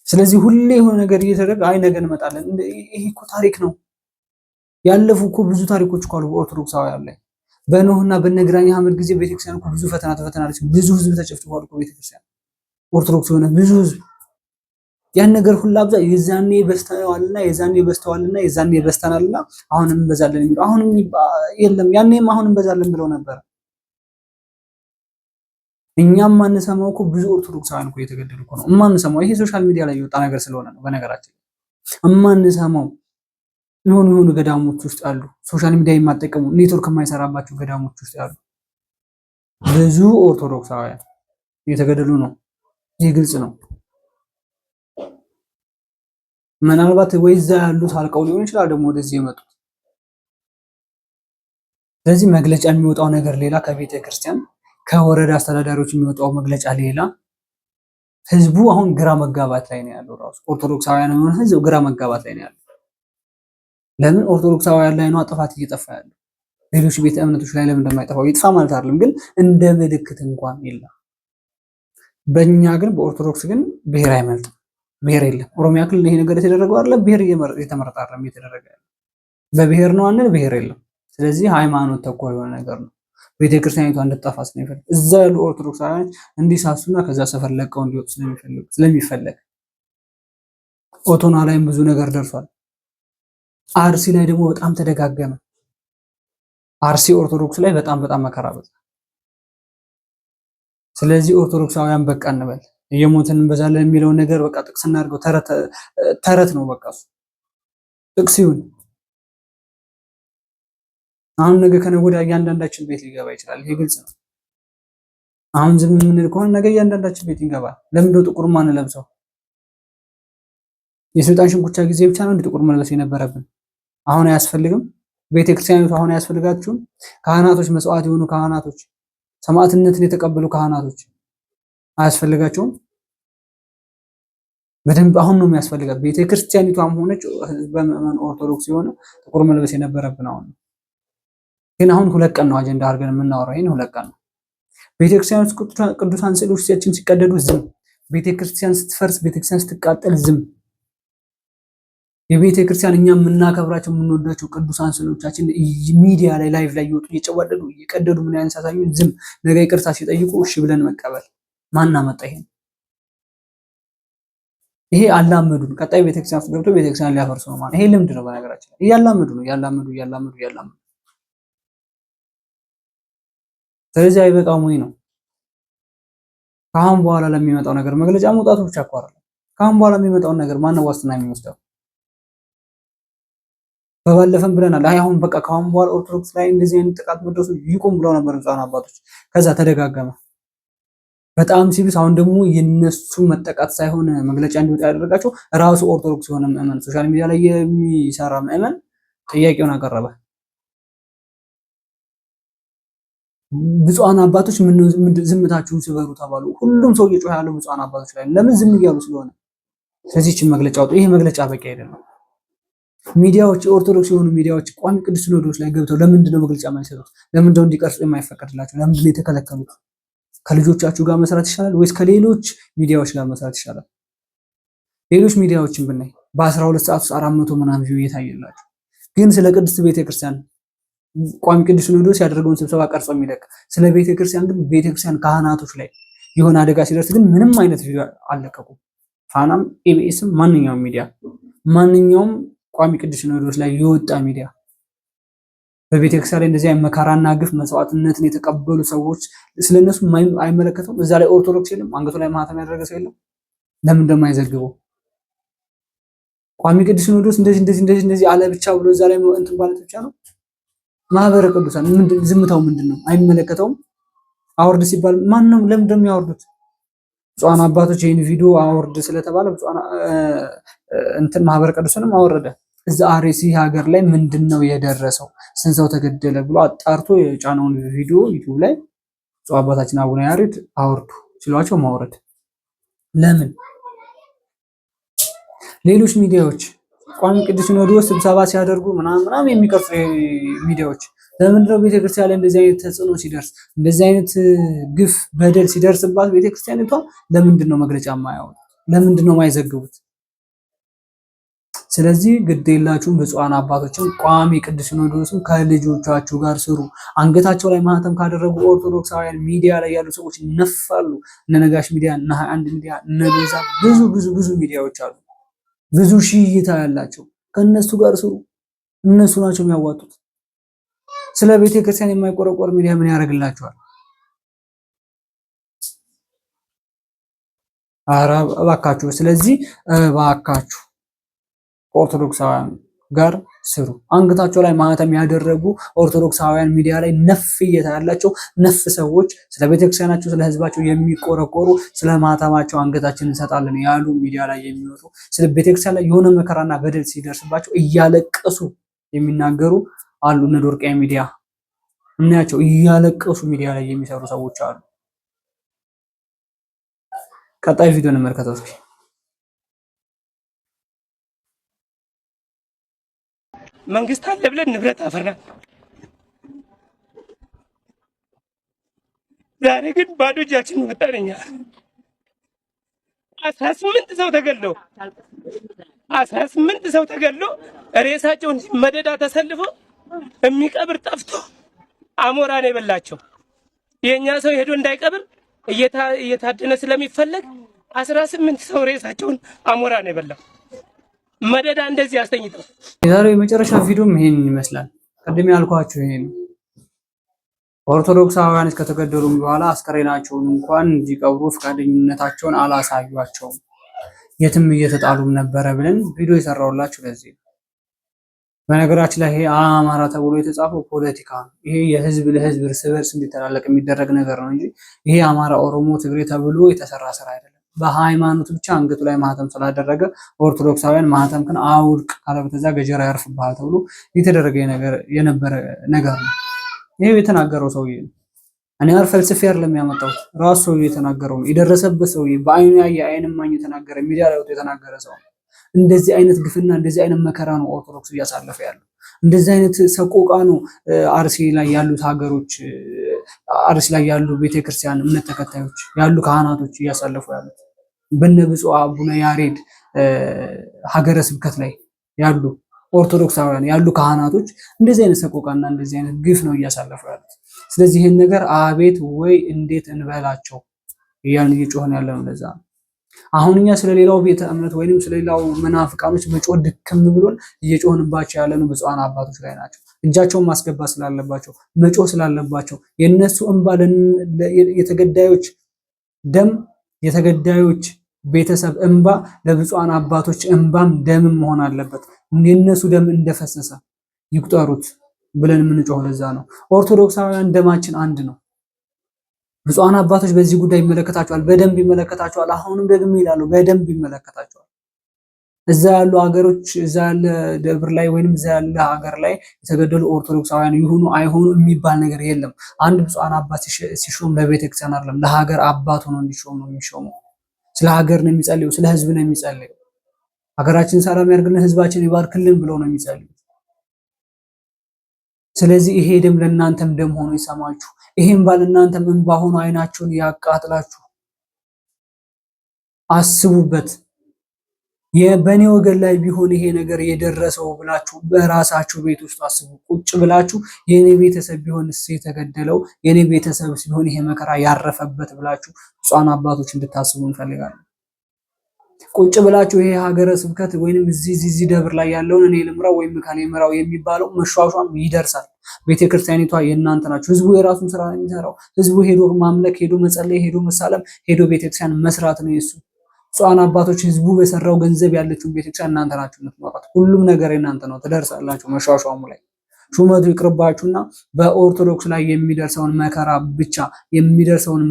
ስለዚህ ሁሌ የሆነ ነገር እየተደረገ አይ ነገ እንመጣለን። ይሄ እኮ ታሪክ ነው። ያለፉ እኮ ብዙ ታሪኮች እኮ አሉ በኦርቶዶክሳውያን ላይ። በኖህና በነግራኝ አህመድ ጊዜ ቤተክርስቲያን እኮ ብዙ ፈተና ተፈተናለች። ብዙ ህዝብ ተጨፍጭፏል እኮ ቤተክርስቲያን። ኦርቶዶክስ የሆነ ብዙ ህዝብ ያን ነገር ሁሉ አብዛ የዛኔ በስተዋልና የዛኔ በስተናልና አሁንም እንበዛለን የሚለው አሁንም የለም። ያኔም አሁንም እንበዛለን ብለው ነበር። እኛም ማንሰማው እኮ ብዙ ኦርቶዶክሳውያን እኮ እየተገደሉ እኮ ነው። እማንሰማው ይሄ ሶሻል ሚዲያ ላይ የወጣ ነገር ስለሆነ ነው። በነገራችን እማንሰማው የሆኑ ገዳሞች ውስጥ አሉ፣ ሶሻል ሚዲያ የማይጠቀሙ ኔትወርክ የማይሰራባቸው ገዳሞች ውስጥ ያሉ ብዙ ኦርቶዶክሳውያን እየተገደሉ ነው። ይህ ግልጽ ነው። ምናልባት ወይ እዛ ያሉት አልቀው ሊሆን ይችላል ደግሞ ወደዚህ የመጡት። ስለዚህ መግለጫ የሚወጣው ነገር ሌላ፣ ከቤተ ክርስቲያን ከወረዳ አስተዳዳሪዎች የሚወጣው መግለጫ ሌላ። ህዝቡ አሁን ግራ መጋባት ላይ ነው ያለው። ራሱ ኦርቶዶክሳውያን የሆነ ህዝብ ግራ መጋባት ላይ ነው ያለው። ለምን ኦርቶዶክሳውያን ላይ ነው ጥፋት እየጠፋ ያለው? ሌሎች ቤተ እምነቶች ላይ ለምን እንደማይጠፋው ይጥፋ ማለት አይደለም፣ ግን እንደ ምልክት እንኳን የለም። በእኛ ግን በኦርቶዶክስ ግን ብሔር አይመልጥም። ብሔር የለም። ኦሮሚያ ክልል ይሄ ነገር የተደረገው አይደለም። ብሔር እየተመረጠ አይደለም የተደረገ ያለው። በብሔር ነው አንል ብሔር የለም። ስለዚህ ሃይማኖት ተኮር የሆነ ነገር ነው። ቤተክርስቲያኒቷ እንድትጠፋ ስለሚፈልግ እዛ ያሉ ኦርቶዶክሳውያን እንዲሳሱና ከዛ ሰፈር ለቀው እንዲወጡ ስለሚፈልግ ኦቶና ላይም ብዙ ነገር ደርሷል። አርሲ ላይ ደግሞ በጣም ተደጋገመ። አርሲ ኦርቶዶክስ ላይ በጣም መከራ በዛ። ስለዚህ ኦርቶዶክሳውያን በቃ እንበል። እየሞትን እንበዛለን የሚለውን ነገር በቃ ጥቅስ እናድርገው። ተረት ነው በቃ እሱ ጥቅስ ይሁን። አሁን ነገ ከነገ ወዲያ እያንዳንዳችን ቤት ሊገባ ይችላል። ይሄ ግልጽ ነው። አሁን ዝም የምንል ከሆነ ነገ እያንዳንዳችን ቤት ይገባል። ለምን ነው ጥቁር ማን ለብሰው? የስልጣን ሽንኩቻ ጊዜ ብቻ ነው እንደ ጥቁር መልበስ የነበረብን። አሁን አያስፈልግም። ቤተክርስቲያኒቱ አሁን አያስፈልጋችሁም? ካህናቶች፣ መስዋዕት የሆኑ ካህናቶች፣ ሰማዕትነትን የተቀበሉ ካህናቶች አያስፈልጋቸውም? በደንብ አሁን ነው የሚያስፈልጋት። ቤተክርስቲያኒቷም ሆነች ህዝበ ምዕመን ኦርቶዶክስ የሆነ ጥቁር መልበስ የነበረብን አሁን ነው። ግን አሁን 2 ቀን ነው አጀንዳ አድርገን የምናወራው። ይሄን 2 ቀን ነው። ቤተክርስቲያን ውስጥ ቅዱሳን ስዕሎቻችን ሲቀደዱ ዝም፣ ቤተክርስቲያን ስትፈርስ፣ ቤተክርስቲያን ስትቃጠል ዝም። የቤተክርስቲያን እኛ የምናከብራቸው የምንወዳቸው ቅዱሳን ስዕሎቻችን ሚዲያ ላይ ላይቭ ላይ ይወጡ እየጨዋደዱ እየቀደዱ ምን ያንሳሳዩ ዝም። ነገ ይቅርታ ሲጠይቁ እሺ ብለን መቀበል። ማን አመጣ ይሄን? ይሄ አላመዱን። ቀጣይ ቤተክርስቲያን ውስጥ ገብቶ ቤተክርስቲያን ሊያፈርሱ ነው ማለት ይሄ ልምድ ነው። በነገራችን ላይ እያላመዱ ነው እያላመዱ። ስለዚህ አይበቃም ወይ ነው። ከአሁን በኋላ ለሚመጣው ነገር መግለጫ መውጣቱ ብቻ እኮ አይደለም። ከአሁን በኋላ የሚመጣውን ነገር ማነው ዋስትና የሚወስደው? በባለፈም ብለናል። አሁን በቃ ከአሁን በኋላ ኦርቶዶክስ ላይ እንደዚህ አይነት ጥቃት መድረሱ ይቆም ብለው ነበር ንጹሃን አባቶች። ከዛ ተደጋገመ በጣም ሲብስ። አሁን ደግሞ የነሱ መጠቃት ሳይሆን መግለጫ እንዲወጣ ያደረጋቸው ራሱ ኦርቶዶክስ የሆነ ምዕመን፣ ሶሻል ሚዲያ ላይ የሚሰራ ምዕመን ጥያቄውን አቀረበ። ብፁዓን አባቶች ምን ዝምታችሁን ስበሩ ተባሉ። ሁሉም ሰው እየጮኸ ያለው ብፁዓን አባቶች ላይ ለምን ዝም እያሉ ስለሆነ፣ ስለዚህ እቺ መግለጫ ወጡ። ይሄ መግለጫ በቂ አይደለም። ሚዲያዎች፣ ኦርቶዶክስ የሆኑ ሚዲያዎች ቋሚ ቅዱስ ሲኖዶስ ላይ ገብተው ለምንድን ነው መግለጫ የማይሰጡት? ለምንድን ነው እንዲቀርጹ የማይፈቀድላቸው? ለምንድን ነው የተከለከሉት? ከልጆቻችሁ ጋር መስራት ይሻላል ወይስ ከሌሎች ሚዲያዎች ጋር መስራት ይሻላል? ሌሎች ሚዲያዎችን ብናይ በ12 ሰዓት ውስጥ 400 ምናምን ቪው እየታየላቸው፣ ግን ስለ ቅድስት ቤተክርስቲያን ቋሚ ቅዱስ ሲኖዶስ ያደረገውን ስብሰባ ቀርጾ የሚለቅ ስለ ቤተክርስቲያን ግን ቤተክርስቲያን ካህናቶች ላይ የሆነ አደጋ ሲደርስ ግን ምንም አይነት ቪዲዮ አልለቀቁም። ፋናም ኢቢኤስም ማንኛውም ሚዲያ ማንኛውም ቋሚ ቅዱስ ሲኖዶስ ላይ የወጣ ሚዲያ በቤተክርስቲያን ላይ እንደዚህ አይነት መከራና ግፍ መስዋዕትነትን የተቀበሉ ሰዎች ስለነሱ አይመለከተውም። እዛ ላይ ኦርቶዶክስ የለም፣ አንገቱ ላይ ማህተም ያደረገ ሰው የለም። ለምን እንደማይዘግበው ቋሚ ቅዱስ ሲኖዶስ እንደዚህ አለ ብቻ ብሎ እዛ ላይ እንትን ማለት ብቻ ነው። ማህበረ ቅዱሳን ዝምታው ምንድነው? አይመለከተውም። አውርድ ሲባል ማንንም ለምን እንደሚያወርዱት ብፁዓን አባቶች ይሄን ቪዲዮ አውርድ ስለተባለ ብፁዓን እንትን ማህበረ ቅዱሳንም አወረደ። እዛ አርሲ ሀገር ላይ ምንድነው የደረሰው? ስንት ሰው ተገደለ ብሎ አጣርቶ የጫነውን ቪዲዮ ዩቲዩብ ላይ ብፁዕ አባታችን አቡነ ያሬድ አውርዱ ሲሏቸው ማውረድ። ለምን ሌሎች ሚዲያዎች ቋሚ ቅዱስ ሲኖዶስ ስብሰባ ሲያደርጉ ምናምን የሚቀርጹ ሚዲያዎች ለምንድነው ቤተክርስቲያን ላይ እንደዚህ አይነት ተጽዕኖ ሲደርስ እንደዚህ አይነት ግፍ በደል ሲደርስባት ቤተክርስቲያኒቷ ለምንድነው መግለጫ የማያወጡት? ለምንድነው የማይዘግቡት? ስለዚህ ግዴላችሁም ብፁዓን አባቶችን ቋሚ ቅዱስ ሲኖዶስም ከልጆቻችሁ ጋር ስሩ። አንገታቸው ላይ ማህተም ካደረጉ ኦርቶዶክሳውያን ሚዲያ ላይ ያሉ ሰዎች ነፋሉ። እነ ነጋሽ ሚዲያ፣ እነ 21 ሚዲያ፣ እነ ቤዛ ብዙ ሚዲያዎች አሉ። ብዙ ሺህ እይታ ያላቸው ከነሱ ጋር ስሩ። እነሱ ናቸው የሚያዋጡት። ስለ ቤተ ክርስቲያን የማይቆረቆር ሚዲያ ምን ያደርግላቸዋል? ኧረ እባካችሁ። ስለዚህ እባካችሁ ኦርቶዶክሳውያን ጋር ስሩ። አንገታቸው ላይ ማህተም ያደረጉ ኦርቶዶክሳውያን ሚዲያ ላይ ነፍ እይታ ያላቸው ነፍ ሰዎች ስለ ቤተክርስቲያናቸው ስለ ህዝባቸው የሚቆረቆሩ ስለ ማህተማቸው አንገታችንን እንሰጣለን ያሉ ሚዲያ ላይ የሚወጡ ስለ ቤተክርስቲያን ላይ የሆነ መከራና በደል ሲደርስባቸው እያለቀሱ የሚናገሩ አሉ። እነ ዶርቃ ሚዲያ እናያቸው እያለቀሱ ሚዲያ ላይ የሚሰሩ ሰዎች አሉ። ቀጣይ ቪዲዮ እንመልከተው እስኪ። መንግስት አለ ብለን ንብረት አፈራን። ዛሬ ግን ባዶ እጃችን ወጣን። እኛ 18 ሰው ተገሎ ሬሳቸውን መደዳ ተሰልፎ የሚቀብር ጠፍቶ አሞራ ነው የበላቸው። የኛ ሰው ሄዶ እንዳይቀብር እየታደነ ስለሚፈለግ 18 ሰው ሬሳቸውን አሞራ ነው የበላው። መደዳ እንደዚህ አስተኝተው። የዛሬው የመጨረሻ ቪዲዮም ይሄን ይመስላል። ቅድም ያልኳችሁ ይሄ ነው። ኦርቶዶክሳውያን እስከተገደሉም በኋላ አስከሬናቸውን እንኳን እንዲቀብሩ ፈቃደኝነታቸውን አላሳዩአቸውም። የትም እየተጣሉም ነበረ ብለን ቪዲዮ የሰራውላችሁ ለዚህ ነው። በነገራችን ላይ ይሄ አማራ ተብሎ የተጻፈው ፖለቲካ ነው። ይሄ የህዝብ ለህዝብ እርስ በርስ እንዲተላለቅ የሚደረግ ነገር ነው እንጂ ይሄ አማራ፣ ኦሮሞ፣ ትግሬ ተብሎ የተሰራ ስራ አይደለም። በሃይማኖት ብቻ አንገቱ ላይ ማህተም ስላደረገ ኦርቶዶክሳውያን ማህተምክን አውልቅ ካለበለዛ ገጀራ ያርፍብሃል ተብሎ የተደረገ የነበረ ነገር ነው። ይሄ የተናገረው ሰውዬ ነው። እኔ ፈልስፌ አይደለም ያመጣሁት፣ ራሱ ሰው የተናገረው ነው። የደረሰበት ሰው በአይኑ ያየ አይን ማኝ የተናገረ ሚዲያ ላይ ወጥቶ የተናገረ ሰው ነው። እንደዚህ አይነት ግፍና እንደዚህ አይነት መከራ ነው ኦርቶዶክስ እያሳለፈ ያለው። እንደዚህ አይነት ሰቆቃ ነው አርሲ ላይ ያሉት ሀገሮች፣ አርሲ ላይ ያሉ ቤተክርስቲያን እምነት ተከታዮች ያሉ ካህናቶች እያሳለፉ ያሉት። በነ ብፁዕ አቡነ ያሬድ ሀገረ ስብከት ላይ ያሉ ኦርቶዶክሳውያን ያሉ ካህናቶች እንደዚህ አይነት ሰቆቃና እንደዚህ አይነት ግፍ ነው እያሳለፉ ያሉት። ስለዚህ ይሄን ነገር አቤት ወይ እንዴት እንበላቸው እያልን እየጮህን ያለ ነው። ለዛ አሁን እኛ ስለሌላው ቤተ እምነት ወይንም ስለሌላው መናፍቃኖች መጮህ ድክም ብሎን እየጮህንባቸው ያለነው ብፁዓን አባቶች ላይ ናቸው። እጃቸውን ማስገባት ስላለባቸው መጮህ ስላለባቸው የነሱ እንባ የተገዳዮች ደም የተገዳዮች ቤተሰብ እንባ ለብፁዓን አባቶች እንባም ደምም መሆን አለበት። የነሱ ደም እንደፈሰሰ ይቁጠሩት ብለን የምንጮህ ለዛ ነው። ኦርቶዶክሳውያን ደማችን አንድ ነው። ብፁዓን አባቶች በዚህ ጉዳይ ይመለከታቸዋል፣ በደንብ ይመለከታቸዋል። አሁንም ደግሞ ይላሉ በደንብ ይመለከታቸዋል። እዛ ያሉ ሀገሮች እዛ ያለ ደብር ላይ ወይንም እዛ ያለ ሀገር ላይ የተገደሉ ኦርቶዶክሳውያን ይሁኑ አይሁኑ የሚባል ነገር የለም። አንድ ብፁዓን አባት ሲሾም ለቤተክርስቲያን አይደለም ለሀገር አባት ሆኖ እንዲሾም ነው የሚሾመው። ስለ ሀገር ነው የሚጸልየው፣ ስለ ህዝብ ነው የሚጸልየው። ሀገራችን ሰላም ያርግልን፣ ህዝባችን ይባርክልን ብለው ነው የሚጸልዩት። ስለዚህ ይሄ ደም ለእናንተም ደም ሆኖ ይሰማችሁ። ይሄን ባል እናንተም እንባ ሆኖ አይናችሁን ያቃጥላችሁ። አስቡበት። በኔ ወገን ላይ ቢሆን ይሄ ነገር የደረሰው ብላችሁ በራሳችሁ ቤት ውስጥ አስቡ። ቁጭ ብላችሁ የኔ ቤተሰብ ቢሆን የተገደለው የኔ ቤተሰብ ሲሆን ይሄ መከራ ያረፈበት ብላችሁ ብፁዓን አባቶች እንድታስቡ እንፈልጋለን። ቁጭ ብላችሁ ይሄ ሀገረ ስብከት ወይንም እዚህ ደብር ላይ ያለውን እኔ ልምራው ወይም ካሌ ምራው የሚባለው መሿሿም ይደርሳል። ቤተክርስቲያኒቷ የእናንተ ናችሁ። ህዝቡ የራሱን ስራ ነው የሚሰራው። ህዝቡ ሄዶ ማምለክ፣ ሄዶ መጸለይ፣ ሄዶ መሳለም፣ ሄዶ ቤተክርስቲያን መስራት ነው የሱ። ብፁዓን አባቶች ህዝቡ በሰራው ገንዘብ ያለችውን ቤተክርስቲያን እናንተ ናችሁ የምትመሯት። ሁሉም ነገር የእናንተ ነው፣ ትደርሳላችሁ። መሿሿሙ ላይ ሹመቱ ይቅርባችሁና በኦርቶዶክስ ላይ የሚደርሰውን መከራ ብቻ የሚደርሰውን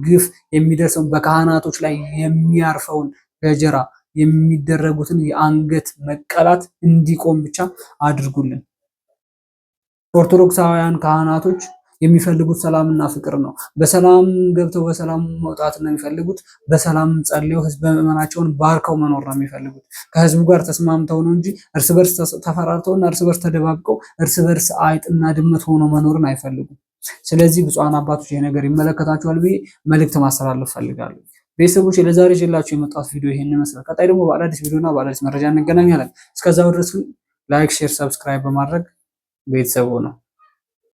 ግፍ የሚደርሰውን በካህናቶች ላይ የሚያርፈውን ገጀራ የሚደረጉትን የአንገት መቀላት እንዲቆም ብቻ አድርጉልን። ኦርቶዶክሳውያን ካህናቶች የሚፈልጉት ሰላምና ፍቅር ነው። በሰላም ገብተው በሰላም መውጣት ነው የሚፈልጉት። በሰላም ጸልየው ህዝብ ምዕመናቸውን ባርከው መኖር ነው የሚፈልጉት። ከህዝቡ ጋር ተስማምተው ነው እንጂ እርስ በርስ ተፈራርተውና እርስ በርስ ተደባብቀው እርስ በርስ አይጥና ድመት ሆኖ መኖርን አይፈልጉም። ስለዚህ ብፁዓን አባቶች ይሄ ነገር ይመለከታቸዋል ብዬ መልእክት ማስተላለፍ ፈልጋለሁ። ቤተሰቦች ለዛሬ ይዤላችሁ የመጣሁት ቪዲዮ ይሄን ይመስላል። ቀጣይ ደግሞ በአዳዲስ ቪዲዮና በአዳዲስ መረጃ እንገናኛለን። እስከዛው ድረስ ላይክ፣ ሼር፣ ሰብስክራይብ በማድረግ ቤተሰቡ ነው